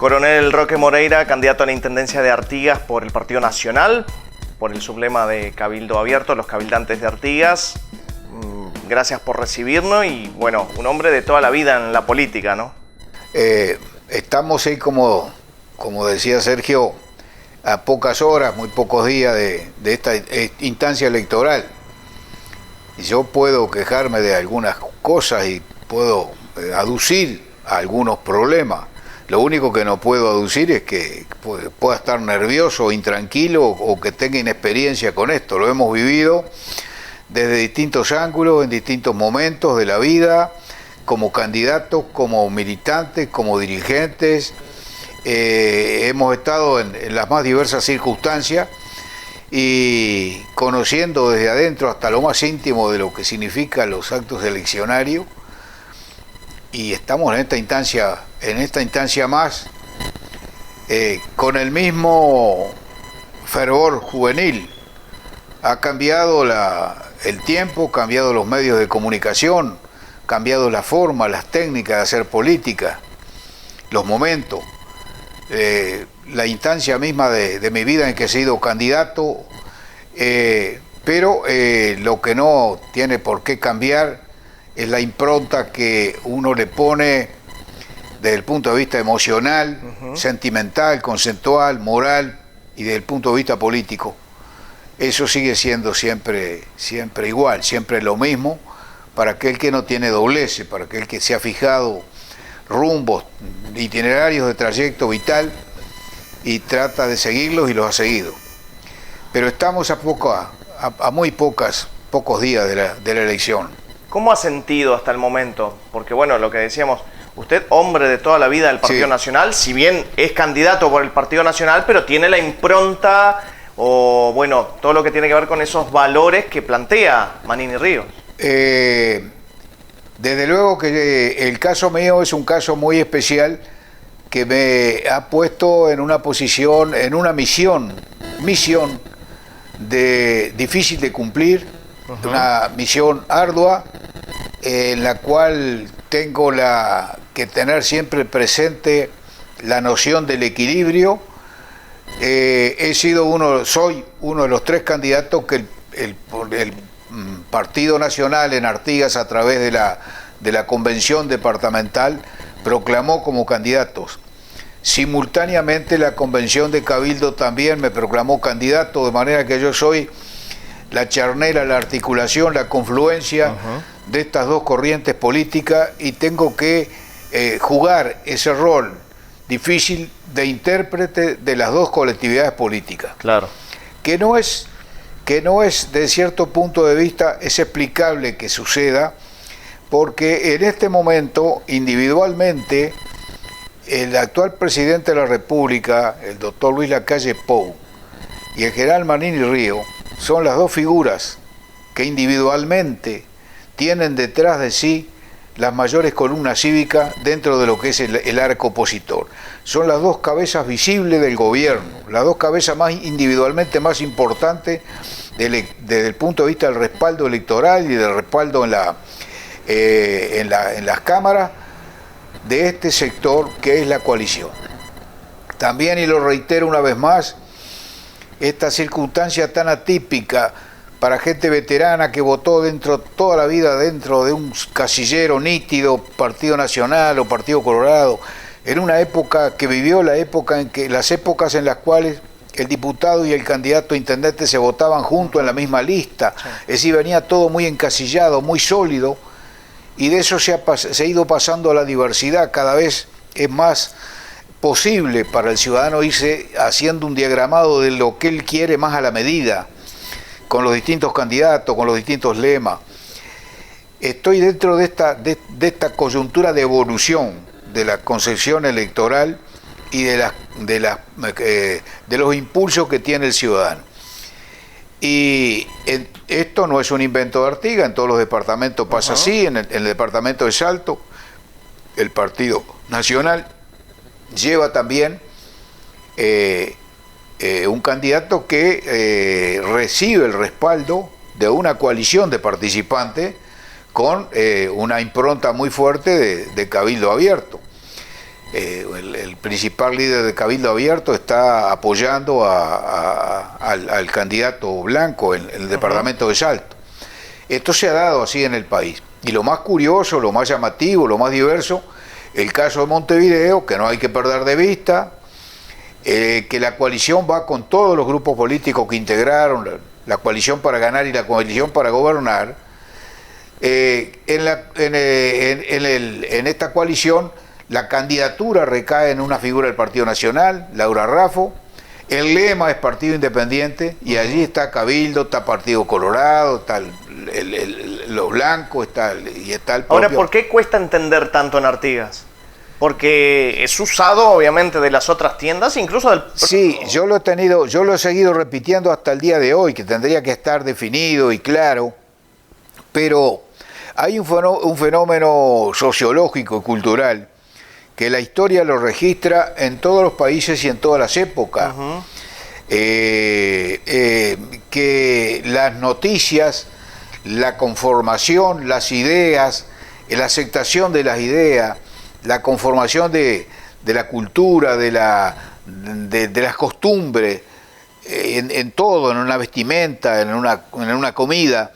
Coronel Roque Moreira, candidato a la Intendencia de Artigas por el Partido Nacional, por el sublema de Cabildo Abierto, los cabildantes de Artigas. Gracias por recibirnos y, bueno, un hombre de toda la vida en la política, ¿no? Estamos ahí, como decía Sergio, a pocas horas, muy pocos días de esta instancia electoral. Yo puedo quejarme de algunas cosas y puedo aducir algunos problemas. Lo único que no puedo aducir es que pueda estar nervioso o intranquilo o que tenga inexperiencia con esto. Lo hemos vivido desde distintos ángulos, en distintos momentos de la vida, como candidatos, como militantes, como dirigentes. Hemos estado en las más diversas circunstancias y conociendo desde adentro hasta lo más íntimo de lo que significan los actos eleccionarios. Y estamos en esta instancia más, con el mismo fervor juvenil. Ha cambiado el tiempo, cambiado los medios de comunicación, cambiado la forma, las técnicas de hacer política, los momentos. La instancia misma de mi vida en que he sido candidato, pero lo que no tiene por qué cambiar es la impronta que uno le pone desde el punto de vista emocional, sentimental, conceptual, moral y desde el punto de vista político. Eso sigue siendo siempre igual, siempre lo mismo, para aquel que no tiene dobleces, para aquel que se ha fijado rumbos, itinerarios de trayecto vital y trata de seguirlos y los ha seguido. Pero estamos a muy pocos días de la elección. ¿Cómo ha sentido hasta el momento? Porque bueno, lo que decíamos, usted hombre de toda la vida del Partido Nacional, si bien es candidato por el Partido Nacional, pero tiene la impronta o bueno, todo lo que tiene que ver con esos valores que plantea Manini Ríos. Desde luego que el caso mío es un caso muy especial que me ha puesto en una posición, en una misión difícil de cumplir, una misión ardua, en la cual tengo que tener siempre presente la noción del equilibrio. Soy uno de los 3 candidatos que el Partido Nacional en Artigas, a través de la convención departamental, proclamó como candidatos. Simultáneamente la convención de Cabildo también me proclamó candidato, de manera que yo soy la charnera, la articulación, la confluencia de estas dos corrientes políticas y tengo que jugar ese rol difícil de intérprete de las dos colectividades políticas. Claro. Que no es, de cierto punto de vista, es explicable que suceda, porque en este momento, individualmente, el actual presidente de la República, el doctor Luis Lacalle Pou, y el general Manini Ríos, son las dos figuras que individualmente tienen detrás de sí las mayores columnas cívicas dentro de lo que es el arco opositor. Son las dos cabezas visibles del gobierno, las dos cabezas individualmente más importantes desde el punto de vista del respaldo electoral y del respaldo en las cámaras de este sector que es la coalición. También, y lo reitero una vez más, esta circunstancia tan atípica para gente veterana que votó toda la vida dentro de un casillero nítido, Partido Nacional o Partido Colorado, en una época que vivió las épocas en las cuales el diputado y el candidato a intendente se votaban juntos en la misma lista, es decir, venía todo muy encasillado, muy sólido, y de eso se ha ido pasando a la diversidad. Cada vez es más posible para el ciudadano irse haciendo un diagramado de lo que él quiere más a la medida, con los distintos candidatos, con los distintos lemas. Estoy dentro de esta coyuntura de evolución de la concepción electoral y de los impulsos que tiene el ciudadano. Y esto no es un invento de Artigas, en todos los departamentos pasa así. En el departamento de Salto, el Partido Nacional lleva también un candidato que recibe el respaldo de una coalición de participantes con una impronta muy fuerte de Cabildo Abierto. El principal líder de Cabildo Abierto, está apoyando al candidato Blanco en el departamento de Salto. Esto se ha dado así en el país. Y lo más curioso, lo más llamativo, lo más diverso, el caso de Montevideo, que no hay que perder de vista, que la coalición va con todos los grupos políticos que integraron la coalición para ganar y la coalición para gobernar. En esta coalición la candidatura recae en una figura del Partido Nacional, Laura Raffo. El lema es Partido Independiente y allí está Cabildo, está Partido Colorado, está los blancos, está el propio. Ahora, ¿por qué cuesta entender tanto en Artigas? Porque es usado obviamente de las otras tiendas, incluso del... Sí, yo lo he seguido repitiendo hasta el día de hoy, que tendría que estar definido y claro, pero hay un fenómeno sociológico y cultural que la historia lo registra en todos los países y en todas las épocas. Que las noticias, la conformación, las ideas, la aceptación de las ideas, la conformación de la cultura, de las costumbres, en todo, en una vestimenta, en una comida,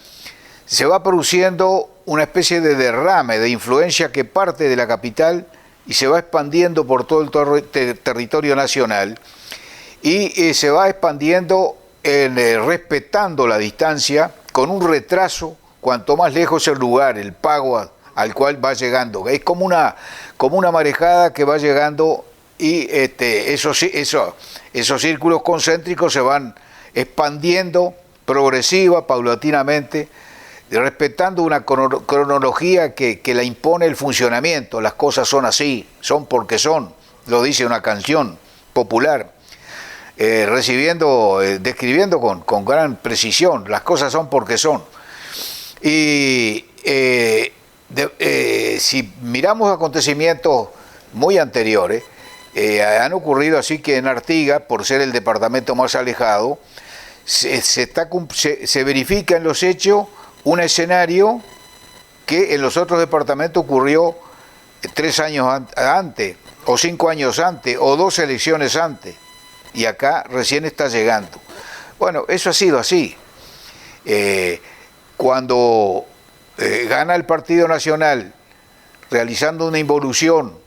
se va produciendo una especie de derrame, de influencia que parte de la capital y se va expandiendo por todo el territorio nacional y se va expandiendo respetando la distancia, con un retraso, cuanto más lejos el lugar, el pago al cual va llegando. Es como una marejada que va llegando y esos círculos concéntricos se van expandiendo progresiva, paulatinamente, respetando una cronología que la impone el funcionamiento. Las cosas son así, son porque son, lo dice una canción popular, describiendo con gran precisión, las cosas son porque son. Y si miramos acontecimientos muy anteriores, han ocurrido así que en Artigas, por ser el departamento más alejado, se verifica en los hechos un escenario que en los otros departamentos ocurrió 3 años antes, o 5 años antes, o 2 elecciones antes, y acá recién está llegando. Bueno, eso ha sido así. Cuando gana el Partido Nacional, realizando una involución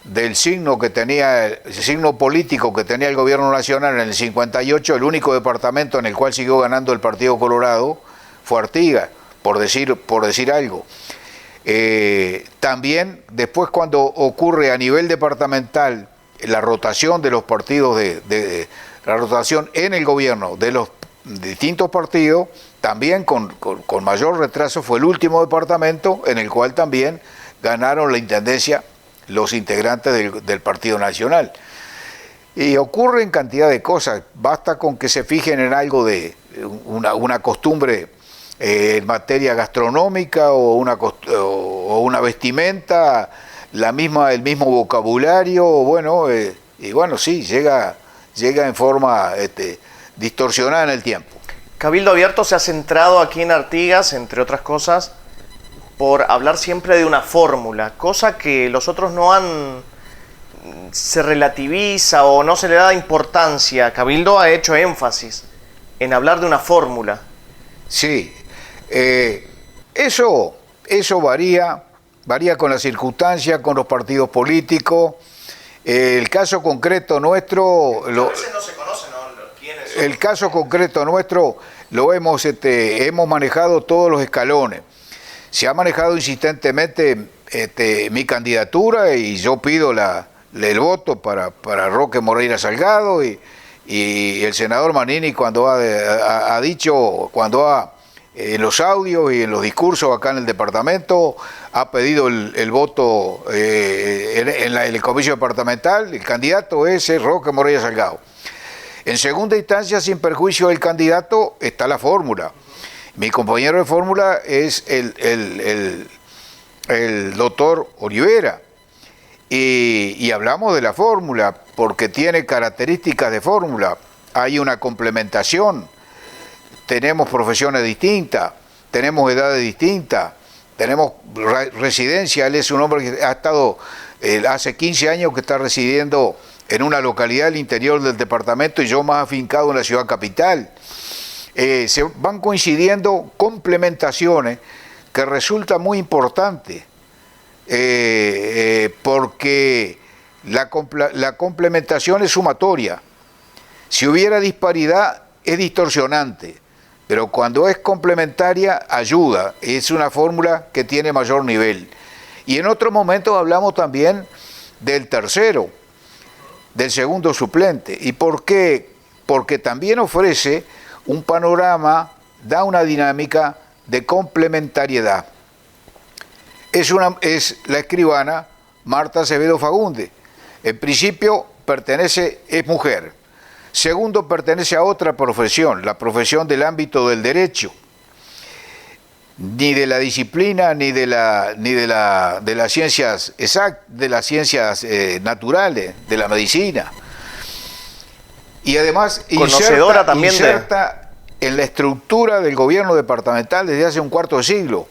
del signo el signo político que tenía el gobierno nacional en el 58, el único departamento en el cual siguió ganando el Partido Colorado fue Artigas, por decir algo. También después, cuando ocurre a nivel departamental la rotación de los partidos, la rotación en el gobierno de los distintos partidos, también con mayor retraso fue el último departamento en el cual también ganaron la intendencia los integrantes del Partido Nacional. Y ocurren cantidad de cosas, basta con que se fijen en algo de una costumbre en materia gastronómica o una vestimenta, el mismo vocabulario, y bueno, sí, llega en forma distorsionada en el tiempo. Cabildo Abierto se ha centrado aquí en Artigas, entre otras cosas, por hablar siempre de una fórmula, cosa que los otros se relativiza o no se le da importancia. Cabildo ha hecho énfasis en hablar de una fórmula. Sí, eso varía con las circunstancias, con los partidos políticos. El caso concreto nuestro... A veces no se conoce, ¿no? ¿Quiénes son? El caso concreto nuestro lo hemos manejado todos los escalones. Se ha manejado insistentemente mi candidatura y yo pido el voto para Roque Moreira Salgado y el senador Manini cuando ha dicho, en los audios y en los discursos acá en el departamento, ha pedido el voto en el comicio departamental. El candidato es Roque Moreira Salgado. En segunda instancia, sin perjuicio del candidato, está la fórmula. Mi compañero de fórmula es el doctor Olivera. Y hablamos de la fórmula porque tiene características de fórmula. Hay una complementación. Tenemos profesiones distintas, tenemos edades distintas, tenemos residencia. Él es un hombre que ha estado, hace 15 años que está residiendo en una localidad del interior del departamento y yo más afincado en la ciudad capital. Se van coincidiendo complementaciones que resulta muy importante, porque la complementación es sumatoria. Si hubiera disparidad es distorsionante, pero cuando es complementaria ayuda, es una fórmula que tiene mayor nivel. Y en otros momentos hablamos también del tercero, del segundo suplente. ¿Y por qué? Porque también ofrece un panorama, da una dinámica de complementariedad. Es la escribana Marta Acevedo Fagundes. En principio es mujer. Segundo, pertenece a otra profesión, la profesión del ámbito del derecho. Ni de la disciplina, ni de las ciencias exactas, de las ciencias naturales, de la medicina. Y además conocedora también inserta en la estructura del gobierno departamental desde hace un cuarto de siglo,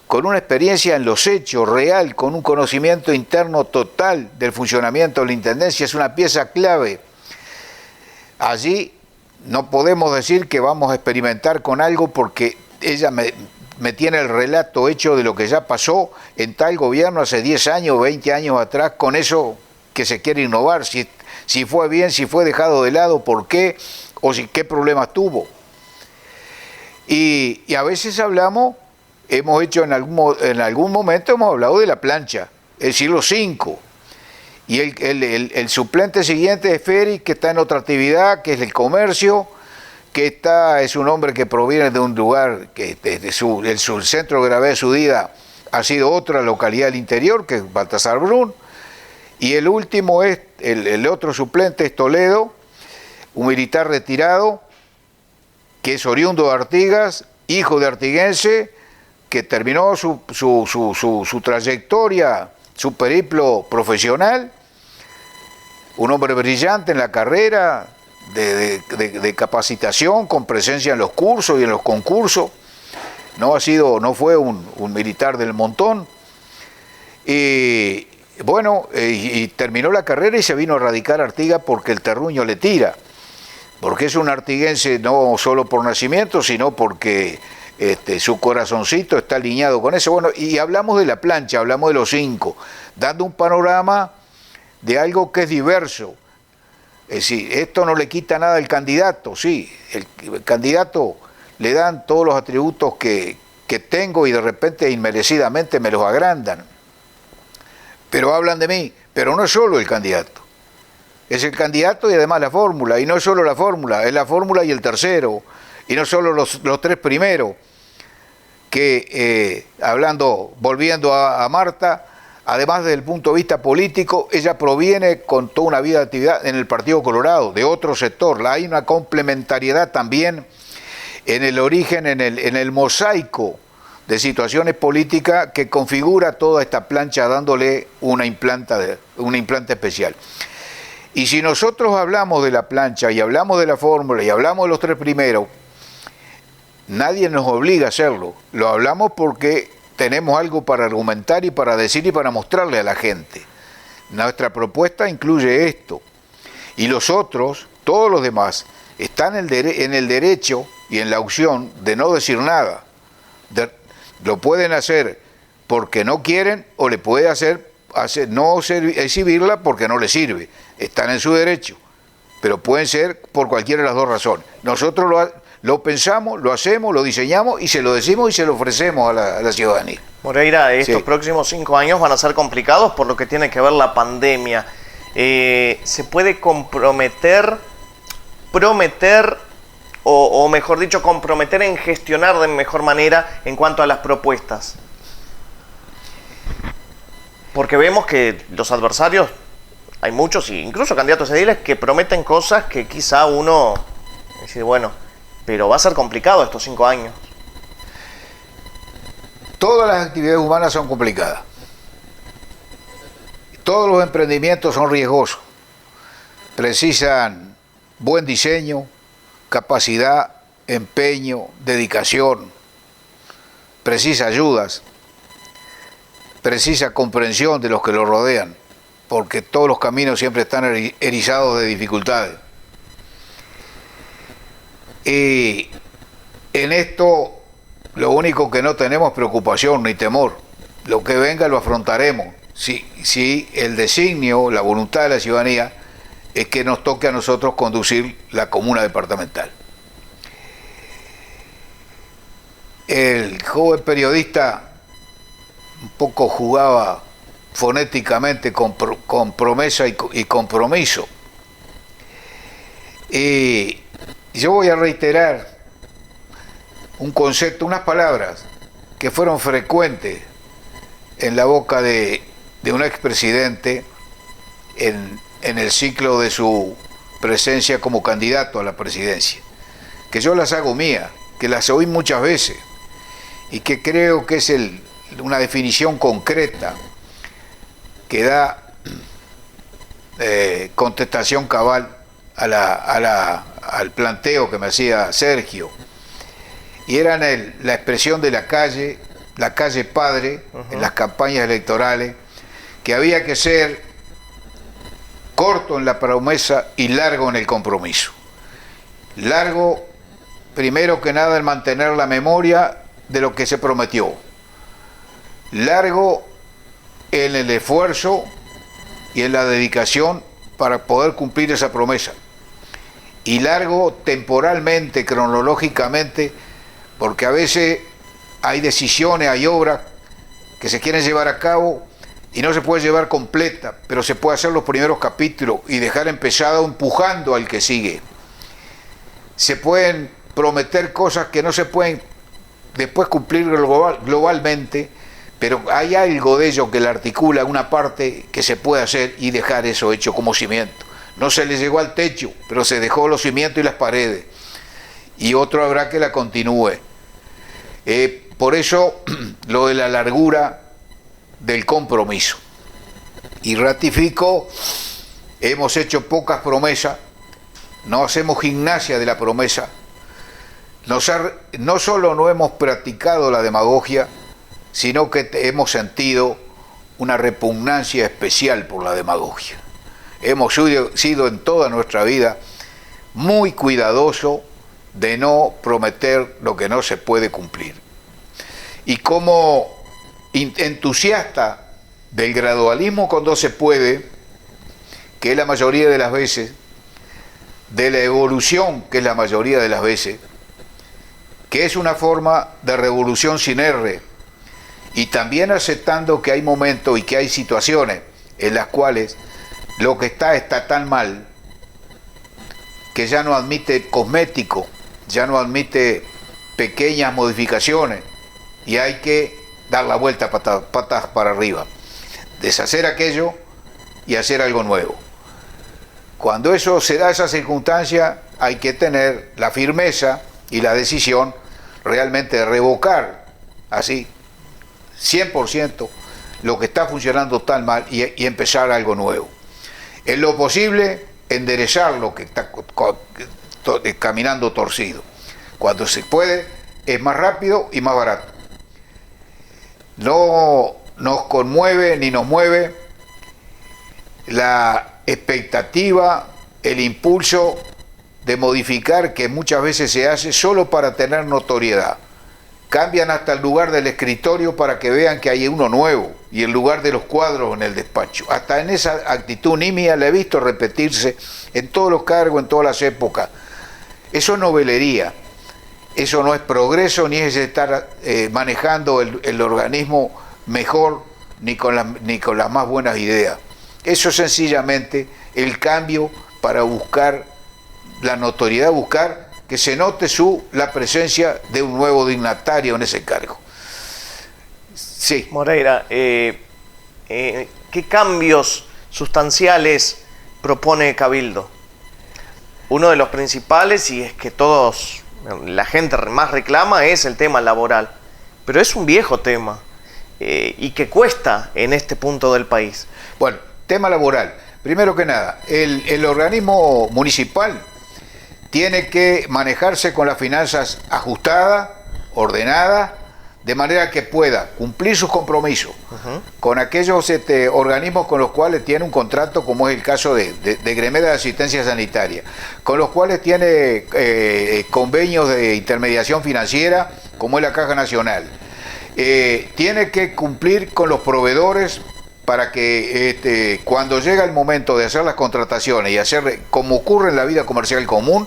con una experiencia en los hechos real, con un conocimiento interno total del funcionamiento de la Intendencia. Es una pieza clave. Allí no podemos decir que vamos a experimentar con algo porque ella me tiene el relato hecho de lo que ya pasó en tal gobierno hace 10 años, 20 años atrás, con eso que se quiere innovar, si fue bien, si fue dejado de lado, por qué, o qué problemas tuvo. Y a veces hemos hecho en algún momento, hemos hablado de la plancha, el siglo V, y el suplente siguiente es Félix, que está en otra actividad, que es el comercio, que es un hombre que proviene de un lugar que desde el centro de gravedad de su vida ha sido otra localidad del interior, que es Baltasar Brun, y el último es, el otro suplente es Toledo, un militar retirado, que es oriundo de Artigas, hijo de artiguense, que terminó su trayectoria, su periplo profesional, un hombre brillante en la carrera de capacitación, con presencia en los cursos y en los concursos. No fue un militar del montón. Y bueno, y terminó la carrera y se vino a radicar a Artigas porque el terruño le tira. Porque es un artiguense no solo por nacimiento, sino porque su corazoncito está alineado con eso. Bueno, y hablamos de la plancha, hablamos de los 5, dando un panorama de algo que es diverso. Es decir, esto no le quita nada al candidato, sí, el candidato le dan todos los atributos que tengo y de repente inmerecidamente me los agrandan. Pero hablan de mí, pero no es solo el candidato. Es el candidato y además la fórmula, y no es solo la fórmula, es la fórmula y el tercero, y no solo los 3 primeros, que volviendo a Marta, además desde el punto de vista político, ella proviene con toda una vida de actividad en el Partido Colorado, de otro sector. Hay una complementariedad también en el origen, en el mosaico de situaciones políticas que configura toda esta plancha dándole una implante especial. Y si nosotros hablamos de la plancha y hablamos de la fórmula y hablamos de los 3 primeros, nadie nos obliga a hacerlo. Lo hablamos porque tenemos algo para argumentar y para decir y para mostrarle a la gente. Nuestra propuesta incluye esto. Y los otros, todos los demás, están en el derecho y en la opción de no decir nada. Lo pueden hacer porque no quieren o le puede no exhibirla porque no les sirve. Están en su derecho, pero pueden ser por cualquiera de las 2 razones. Nosotros lo pensamos, lo hacemos, lo diseñamos y se lo decimos y se lo ofrecemos a la ciudadanía. Moreira, estos próximos 5 años van a ser complicados por lo que tiene que ver la pandemia. ¿Se puede prometer o mejor dicho, comprometer en gestionar de mejor manera en cuanto a las propuestas? Porque vemos que los adversarios, hay muchos, incluso candidatos ediles, que prometen cosas que quizá uno dice, bueno, pero va a ser complicado estos 5 años. Todas las actividades humanas son complicadas. Todos los emprendimientos son riesgosos. Precisan buen diseño, capacidad, empeño, dedicación. Precisa ayudas. Precisa comprensión de los que lo rodean. porque todos los caminos siempre están erizados de dificultades. Y en esto lo único que no tenemos es preocupación ni temor. Lo que venga lo afrontaremos. Si el designio, la voluntad de la ciudadanía es que nos toque a nosotros conducir la comuna departamental. El joven periodista un poco jugaba fonéticamente con promesa y compromiso. Y yo voy a reiterar un concepto, unas palabras que fueron frecuentes en la boca de un expresidente en el ciclo de su presencia como candidato a la presidencia, que yo las hago mía, que las oí muchas veces y que creo que es una definición concreta que da contestación cabal al planteo que me hacía Sergio. Y eran la expresión de la calle padre, en las campañas electorales, que había que ser corto en la promesa y largo en el compromiso. Largo, primero que nada, en mantener la memoria de lo que se prometió. Largo en el esfuerzo y en la dedicación para poder cumplir esa promesa. Y largo temporalmente, cronológicamente, porque a veces hay decisiones, hay obras que se quieren llevar a cabo y no se puede llevar completa, pero se puede hacer los primeros capítulos y dejar empezado empujando al que sigue. Se pueden prometer cosas que no se pueden después cumplir globalmente, pero hay algo de ello que le articula una parte que se puede hacer y dejar eso hecho como cimiento. No se le llegó al techo, pero se dejó los cimientos y las paredes. Y otro habrá que la continúe. Por eso lo de la largura del compromiso. Y ratifico, hemos hecho pocas promesas, no hacemos gimnasia de la promesa. No solo no hemos practicado la demagogia, sino que hemos sentido una repugnancia especial por la demagogia. Hemos sido en toda nuestra vida muy cuidadosos de no prometer lo que no se puede cumplir. Y como entusiasta del gradualismo cuando se puede, que es la mayoría de las veces, de la evolución, que es la mayoría de las veces, que es una forma de revolución sin R, y también aceptando que hay momentos y que hay situaciones en las cuales lo que está tan mal que ya no admite cosmético, ya no admite pequeñas modificaciones y hay que dar la vuelta patas para arriba, deshacer aquello y hacer algo nuevo. Cuando eso se da, esa circunstancia, hay que tener la firmeza y la decisión realmente de revocar así 100% lo que está funcionando tan mal y empezar algo nuevo. En lo posible, enderezar lo que está caminando torcido. Cuando se puede, es más rápido y más barato. No nos conmueve ni nos mueve la expectativa, el impulso de modificar que muchas veces se hace solo para tener notoriedad. Cambian hasta el lugar del escritorio para que vean que hay uno nuevo y el lugar de los cuadros en el despacho. Hasta en esa actitud nimia la he visto repetirse en todos los cargos, en todas las épocas. Eso es novelería, eso no es progreso, ni es estar manejando el organismo mejor, ni con las más buenas ideas. Eso es sencillamente el cambio para buscar la notoriedad, buscar que se note la presencia de un nuevo dignatario en ese cargo. Sí. Moreira, ¿qué cambios sustanciales propone Cabildo? Uno de los principales, y es que la gente más reclama, es el tema laboral. Pero es un viejo tema y que cuesta en este punto del país. Bueno, tema laboral. Primero que nada, el organismo municipal tiene que manejarse con las finanzas ajustadas, ordenadas, de manera que pueda cumplir sus compromisos con aquellos organismos con los cuales tiene un contrato, como es el caso de Gremeda de Asistencia Sanitaria, con los cuales tiene convenios de intermediación financiera, como es la Caja Nacional. Tiene que cumplir con los proveedores para que cuando llega el momento de hacer las contrataciones y hacer como ocurre en la vida comercial común,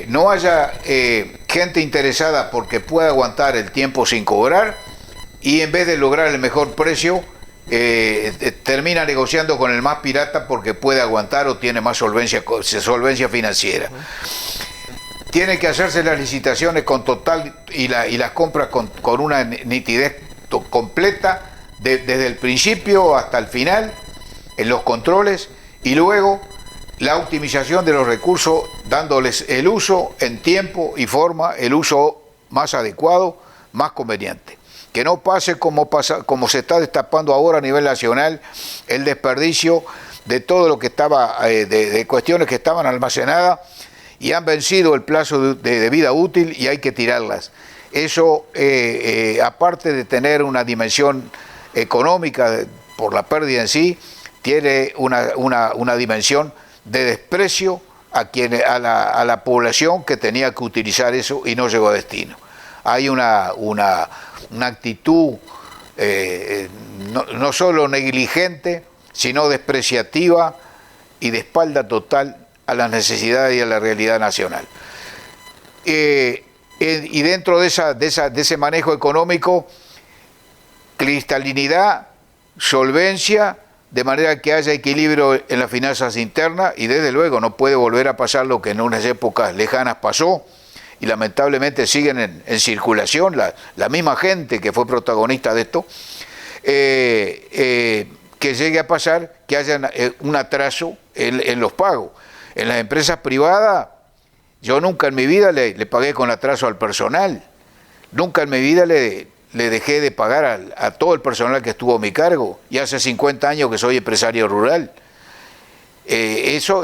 no haya gente interesada porque pueda aguantar el tiempo sin cobrar, y en vez de lograr el mejor precio termina negociando con el más pirata porque puede aguantar o tiene más solvencia financiera. Tiene que hacerse las licitaciones con total y las compras con una nitidez completa desde el principio hasta el final en los controles, y luego la optimización de los recursos, dándoles el uso en tiempo y forma, el uso más adecuado, más conveniente. Que no pase como se está destapando ahora a nivel nacional, el desperdicio de todo lo que estaba, de cuestiones que estaban almacenadas y han vencido el plazo de vida útil y hay que tirarlas. Eso, aparte de tener una dimensión económica por la pérdida en sí, tiene una dimensión de desprecio a la población que tenía que utilizar eso y no llegó a destino. Hay una actitud no solo negligente, sino despreciativa y de espalda total a las necesidades y a la realidad nacional. Y dentro de ese manejo económico, cristalinidad, solvencia, de manera que haya equilibrio en las finanzas internas, y desde luego no puede volver a pasar lo que en unas épocas lejanas pasó, y lamentablemente siguen en circulación la misma gente que fue protagonista de esto, que llegue a pasar que haya un atraso en los pagos. En las empresas privadas, yo nunca en mi vida le pagué con atraso al personal, nunca en mi vida le dejé de pagar a todo el personal que estuvo a mi cargo, y hace 50 años que soy empresario rural. Eso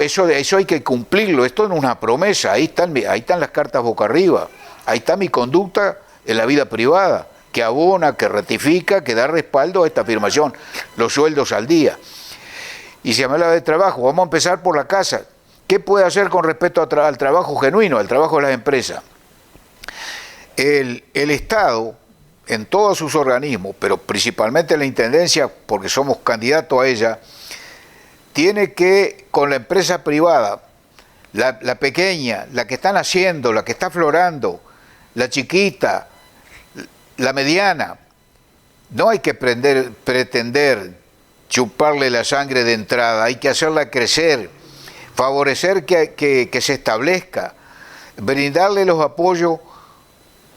hay que cumplirlo, esto no es una promesa, ahí están las cartas boca arriba, ahí está mi conducta en la vida privada, que abona, que ratifica, que da respaldo a esta afirmación, los sueldos al día. Y si me habla de trabajo, vamos a empezar por la casa. ¿Qué puede hacer con respecto al trabajo genuino, al trabajo de las empresas? El Estado, en todos sus organismos, pero principalmente la Intendencia, porque somos candidatos a ella, tiene que, con la empresa privada, la pequeña, la que están haciendo, la que está aflorando, la chiquita, la mediana, no hay que pretender chuparle la sangre de entrada, hay que hacerla crecer, favorecer que se establezca, brindarle los apoyos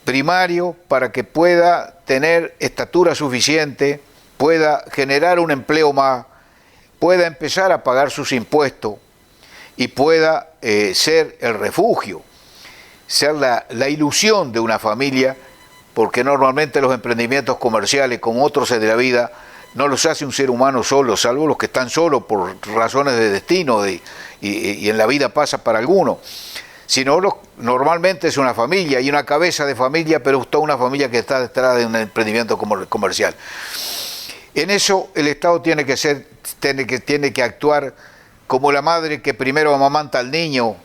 primarios para que pueda tener estatura suficiente, pueda generar un empleo más, pueda empezar a pagar sus impuestos y pueda ser el refugio, ser la ilusión de una familia, porque normalmente los emprendimientos comerciales, como otros de la vida, no los hace un ser humano solo, salvo los que están solos por razones de destino y en la vida pasa para algunos, sino normalmente es una familia y una cabeza de familia, pero toda una familia que está detrás de un emprendimiento comercial. En eso el Estado tiene que actuar como la madre que primero amamanta al niño,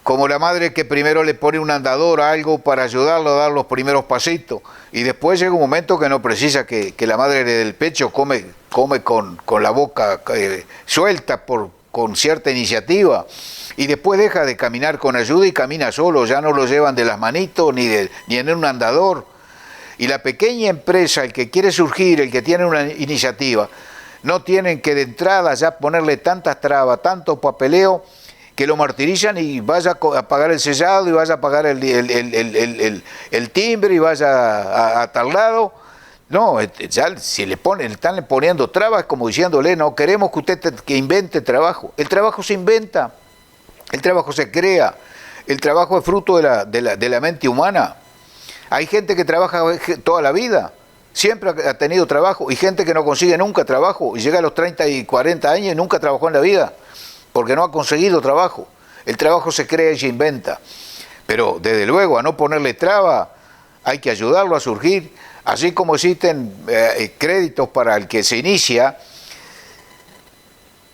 como la madre que primero le pone un andador a algo para ayudarlo a dar los primeros pasitos, y después llega un momento que no precisa que la madre del pecho come con la boca suelta con cierta iniciativa, y después deja de caminar con ayuda y camina solo, ya no lo llevan de las manitos ni en un andador. Y la pequeña empresa, el que quiere surgir, el que tiene una iniciativa, no tienen que de entrada ya ponerle tantas trabas, tanto papeleo, que lo martirizan y vaya a pagar el sellado y vaya a pagar el timbre y vaya a tal lado. No, ya si están poniendo trabas como diciéndole, no queremos que usted que invente trabajo. El trabajo se inventa, el trabajo se crea, el trabajo es fruto de la mente humana. Hay gente que trabaja toda la vida, siempre ha tenido trabajo, y gente que no consigue nunca trabajo y llega a los 30 y 40 años y nunca trabajó en la vida, porque no ha conseguido trabajo. El trabajo se crea y se inventa, pero desde luego a no ponerle traba hay que ayudarlo a surgir, así como existen créditos para el que se inicia,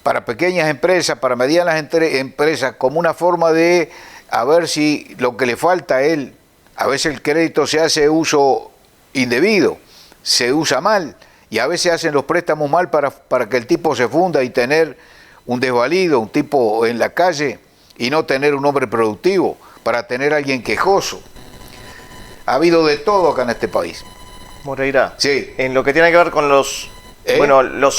para pequeñas empresas, para medianas empresas, como una forma de a ver si lo que le falta a él, a veces el crédito se hace uso indebido, se usa mal, y a veces hacen los préstamos mal para que el tipo se funda y tener un desvalido, un tipo en la calle y no tener un hombre productivo, para tener a alguien quejoso. Ha habido de todo acá en este país. Moreira, sí. En lo que tiene que ver con los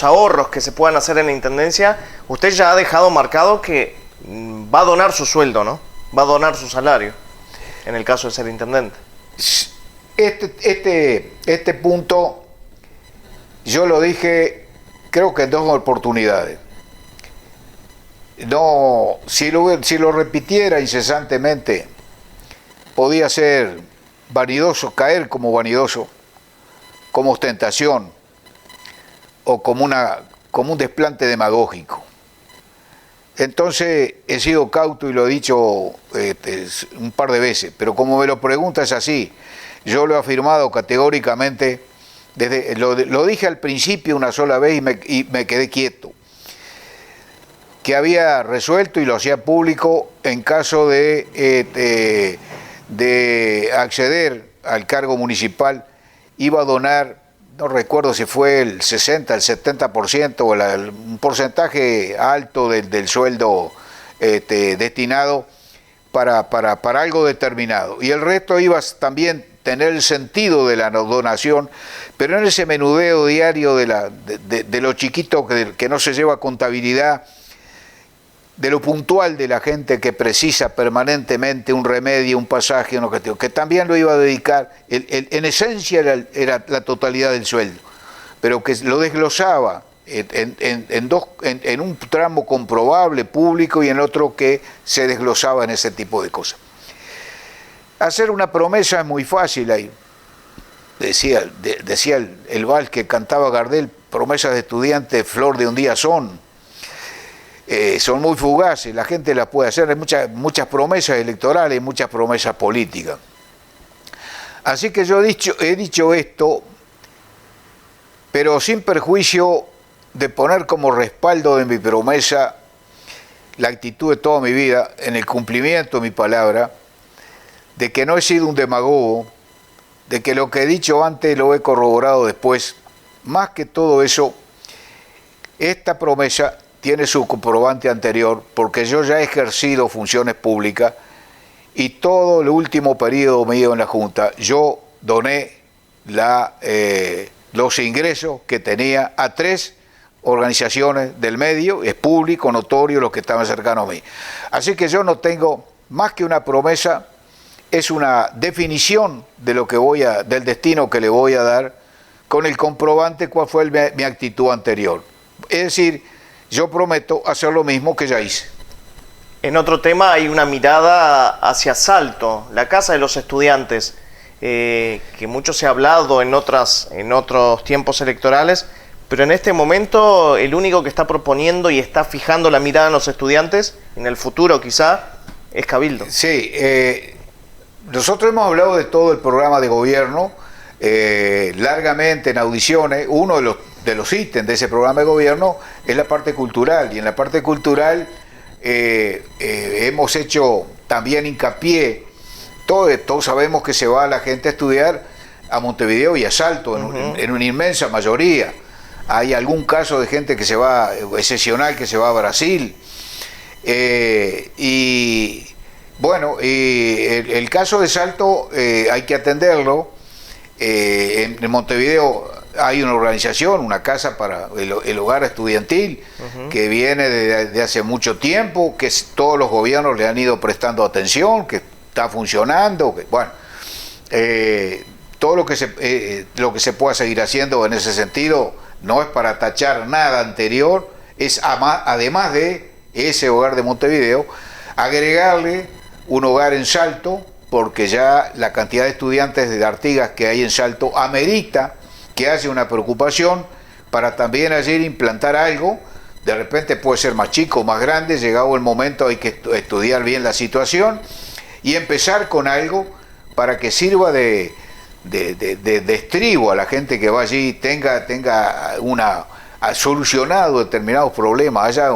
ahorros que se puedan hacer en la Intendencia, usted ya ha dejado marcado que va a donar su sueldo, ¿no? Va a donar su salario, en el caso de ser intendente. Este punto yo lo dije, creo que en 2 oportunidades. No, si lo repitiera incesantemente, podía ser vanidoso, caer como vanidoso, como ostentación o como un desplante demagógico. Entonces he sido cauto y lo he dicho un par de veces, pero como me lo pregunta es así. Yo lo he afirmado categóricamente, lo dije al principio una sola vez y me quedé quieto, que había resuelto y lo hacía público en caso de acceder al cargo municipal, iba a donar, no recuerdo si fue el 60, el 70% o un porcentaje alto del sueldo destinado para algo determinado. Y el resto iba también tener el sentido de la donación, pero en ese menudeo diario de lo chiquito que no se lleva contabilidad, de lo puntual de la gente que precisa permanentemente un remedio, un pasaje, un objetivo, que también lo iba a dedicar, en esencia era la totalidad del sueldo, pero que lo desglosaba en un tramo comprobable, público, y en otro que se desglosaba en ese tipo de cosas. Hacer una promesa es muy fácil ahí. Decía el vals que cantaba Gardel, promesas de estudiante, flor de un día son muy fugaces, la gente las puede hacer, hay muchas promesas electorales, muchas promesas políticas. Así que yo he dicho esto, pero sin perjuicio de poner como respaldo de mi promesa la actitud de toda mi vida, en el cumplimiento de mi palabra, de que no he sido un demagogo, de que lo que he dicho antes lo he corroborado después. Más que todo eso, esta promesa tiene su comprobante anterior, porque yo ya he ejercido funciones públicas y todo el último periodo mío en la Junta, yo doné los ingresos que tenía a 3 organizaciones del medio, es público, notorio, los que estaban cercanos a mí. Así que yo no tengo más que una promesa, es una definición de lo que del destino que le voy a dar, con el comprobante cuál fue mi actitud anterior. Es decir, yo prometo hacer lo mismo que ya hice. En otro tema hay una mirada hacia Salto, la casa de los estudiantes, que mucho se ha hablado en otros tiempos electorales, pero en este momento el único que está proponiendo y está fijando la mirada en los estudiantes, en el futuro quizá, es Cabildo. Sí, nosotros hemos hablado de todo el programa de gobierno, largamente en audiciones. Uno de los ítems de ese programa de gobierno es la parte cultural, y en la parte cultural hemos hecho también hincapié, todos sabemos que se va la gente a estudiar a Montevideo y a Salto, en una inmensa mayoría. Hay algún caso de gente que se va, excepcional, que se va a Brasil, y bueno, el caso de Salto hay que atenderlo. En Montevideo hay una organización, una casa para el hogar estudiantil, que viene de hace mucho tiempo, que todos los gobiernos le han ido prestando atención, que está funcionando, todo lo que se pueda seguir haciendo en ese sentido no es para tachar nada anterior, es además de ese hogar de Montevideo, agregarle un hogar en Salto, porque ya la cantidad de estudiantes de Artigas que hay en Salto amerita que haya una preocupación para también allí implantar algo. De repente puede ser más chico o más grande, llegado el momento hay que estudiar bien la situación y empezar con algo para que sirva de de estribo a la gente que va allí, tenga solucionado determinados problemas, haya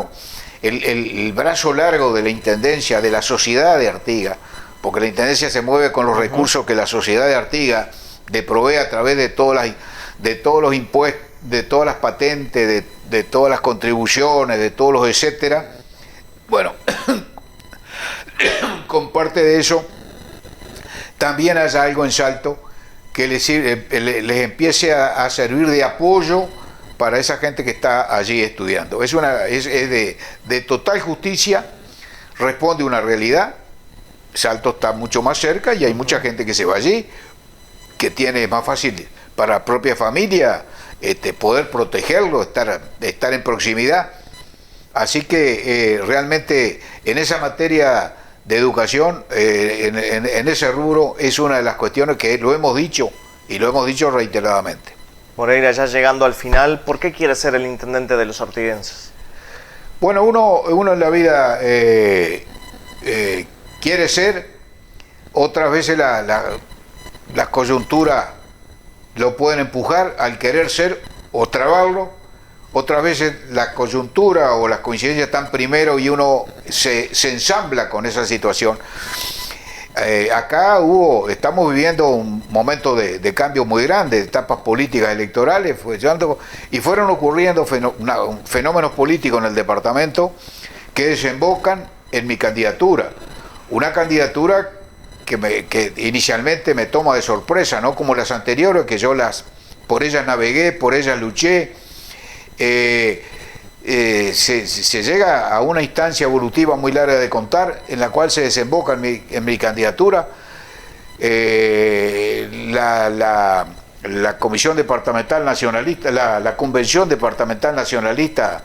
el brazo largo de la Intendencia, de la sociedad de Artigas, porque la Intendencia se mueve con los recursos que la sociedad de Artigas le provee a través de todos los impuestos, de todas las patentes, de todas las contribuciones, de todos los etcétera. Bueno, con parte de eso, también haya algo en Salto que les empiece a servir de apoyo para esa gente que está allí estudiando. Es de total justicia, responde a una realidad. Salto está mucho más cerca y hay mucha gente que se va allí, que tiene más fácil para la propia familia poder protegerlo, estar en proximidad. Así que realmente en esa materia de educación, en ese rubro, es una de las cuestiones que lo hemos dicho y lo hemos dicho reiteradamente. Moreira, ya llegando al final, ¿por qué quiere ser el intendente de los ortiguenses? Bueno, uno en la vida quiere ser, otras veces las coyunturas lo pueden empujar al querer ser o trabarlo, otras veces la coyuntura o las coincidencias están primero y uno se ensambla con esa situación. Acá estamos viviendo un momento de cambio muy grande, de etapas políticas electorales, y fueron ocurriendo fenómenos políticos en el departamento que desembocan en mi candidatura. Una candidatura que inicialmente me toma de sorpresa, no como las anteriores, que yo por ellas navegué, por ellas luché. Se llega a una instancia evolutiva muy larga de contar, en la cual se desemboca en mi candidatura la Comisión Departamental Nacionalista, la Convención Departamental Nacionalista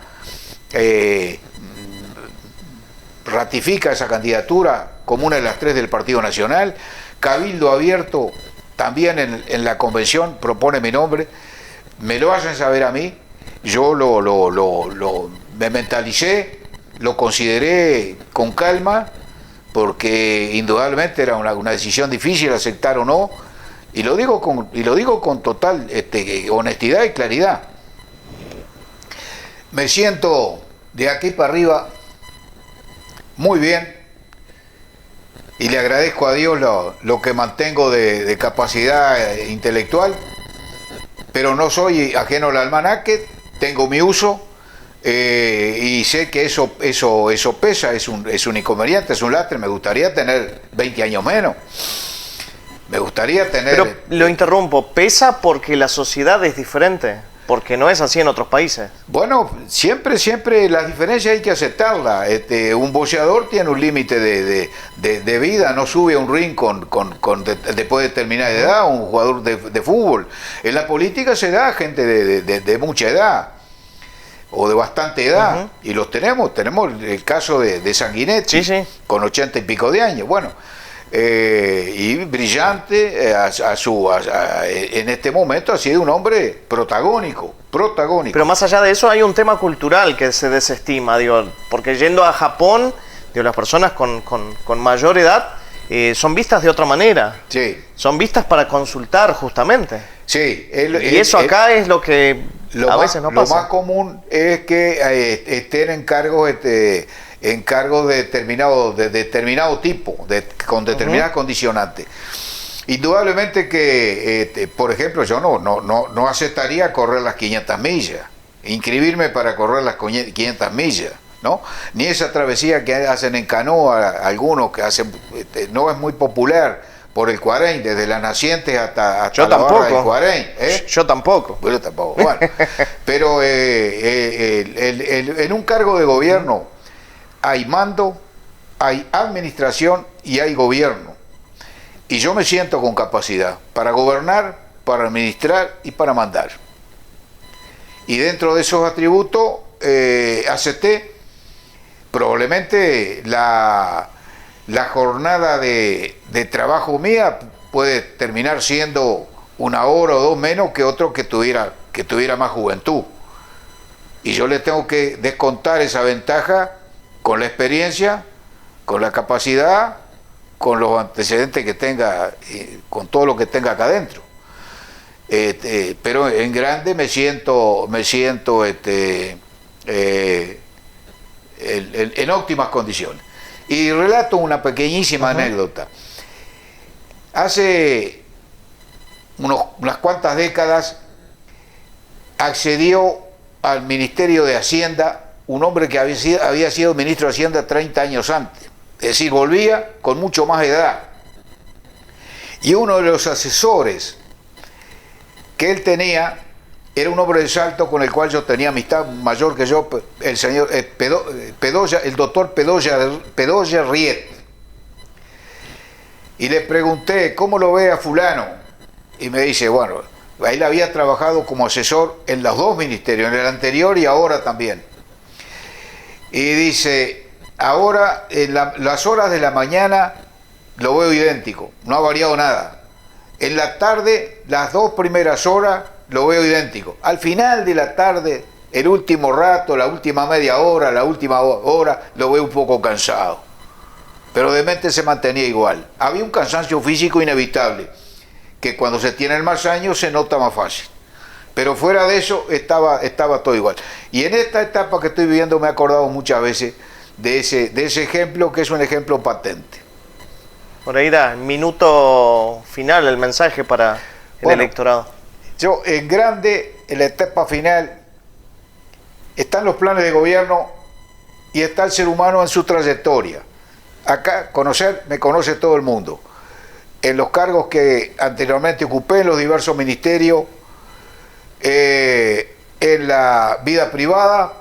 ratifica esa candidatura como una de las 3 del Partido Nacional. Cabildo abierto también en la convención propone mi nombre, me lo hacen saber a mí. Yo me mentalicé, lo consideré con calma, porque indudablemente era una decisión difícil aceptar o no, y lo digo con total honestidad y claridad. Me siento de aquí para arriba muy bien, y le agradezco a Dios lo que mantengo de capacidad intelectual, pero no soy ajeno al almanaque. Tengo mi uso y sé que eso pesa, es un inconveniente, es un lastre. Me gustaría tener 20 años menos. Me gustaría tener... Pero lo interrumpo, ¿pesa porque la sociedad es diferente? Porque no es así en otros países. Bueno, siempre las diferencias hay que aceptarlas. Un boxeador tiene un límite de vida, no sube a un ring después de determinada edad, un jugador de fútbol. En la política se da gente de mucha edad, o de bastante edad, y los tenemos el caso de Sanguinetti, sí, con 80 y pico de años. Bueno, y brillante en este momento ha sido un hombre protagónico. Pero más allá de eso hay un tema cultural que se desestima, digo, porque yendo a Japón, digo, las personas con mayor edad son vistas de otra manera. Sí. Son vistas para consultar justamente. Sí. Y eso acá es lo que a veces no pasa. Lo más común es que estén en cargos de determinado tipo, con determinadas condicionantes. Indudablemente que, por ejemplo, yo no aceptaría correr las 500 millas, inscribirme para correr las 500 millas, ¿no? Ni esa travesía que hacen en canoa, algunos que hacen, no es muy popular, por el Cuarén, desde las Nacientes hasta la barra del Cuarén. Yo tampoco. Bueno, tampoco. Bueno, pero en un cargo de gobierno hay mando, hay administración y hay gobierno. Y yo me siento con capacidad para gobernar, para administrar y para mandar. Y dentro de esos atributos acepté probablemente la jornada de trabajo mía puede terminar siendo 1 hora o 2 menos que otro que tuviera más juventud. Y yo le tengo que descontar esa ventaja con la experiencia, con la capacidad, con los antecedentes que tenga, con todo lo que tenga acá adentro. pero en grande me siento en óptimas condiciones. Y relato una pequeñísima anécdota. Hace unas cuantas décadas accedió al Ministerio de Hacienda un hombre que había sido ministro de Hacienda 30 años antes. Es decir, volvía con mucho más edad. Y uno de los asesores que él tenía era un hombre de Salto con el cual yo tenía amistad, mayor que yo, el señor Pedoya, el doctor Pedoya Riet. Y le pregunté, ¿cómo lo ve a fulano? Y me dice, bueno, él había trabajado como asesor en los dos ministerios, en el anterior y ahora también. Y dice, ahora en las horas de la mañana lo veo idéntico, no ha variado nada. En la tarde, las dos primeras horas, lo veo idéntico. Al final de la tarde, el último rato, la última media hora, la última hora, lo veo un poco cansado. Pero de mente se mantenía igual. Había un cansancio físico inevitable, que cuando se tienen más años se nota más fácil. Pero fuera de eso, estaba todo igual. Y en esta etapa que estoy viviendo me he acordado muchas veces de ese ejemplo, que es un ejemplo patente. Por ahí da, minuto final, el mensaje para el electorado. Yo, en grande, en la etapa final, están los planes de gobierno y está el ser humano en su trayectoria. Acá, me conoce todo el mundo. En los cargos que anteriormente ocupé, en los diversos ministerios, en la vida privada,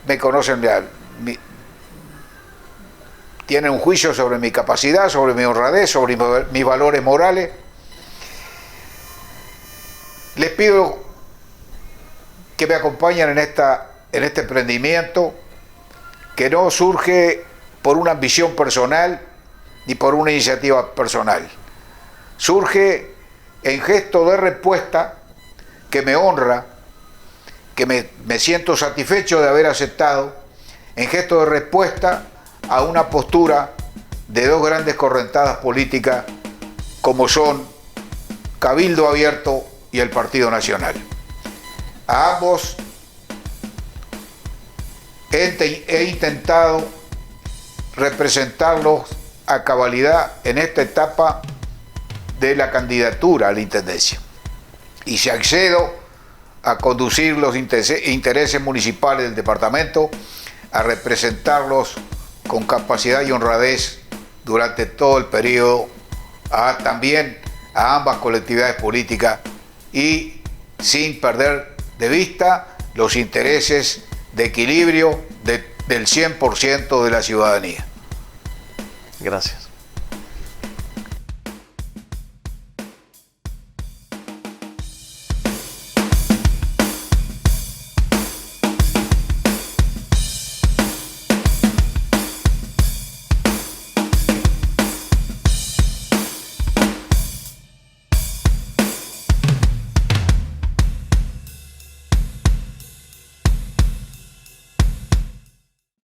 me conocen, tienen un juicio sobre mi capacidad, sobre mi honradez, sobre mis valores morales. Les pido que me acompañen en este emprendimiento, que no surge por una ambición personal ni por una iniciativa personal. Surge en gesto de respuesta que me honra, que me siento satisfecho de haber aceptado, en gesto de respuesta a una postura de dos grandes correntadas políticas como son Cabildo Abierto y el Partido Nacional. A ambos he intentado representarlos a cabalidad en esta etapa de la candidatura a la intendencia. Y si accedo a conducir los intereses municipales del departamento, a representarlos con capacidad y honradez durante todo el periodo, también a ambas colectividades políticas y sin perder de vista los intereses de equilibrio del 100% de la ciudadanía. Gracias.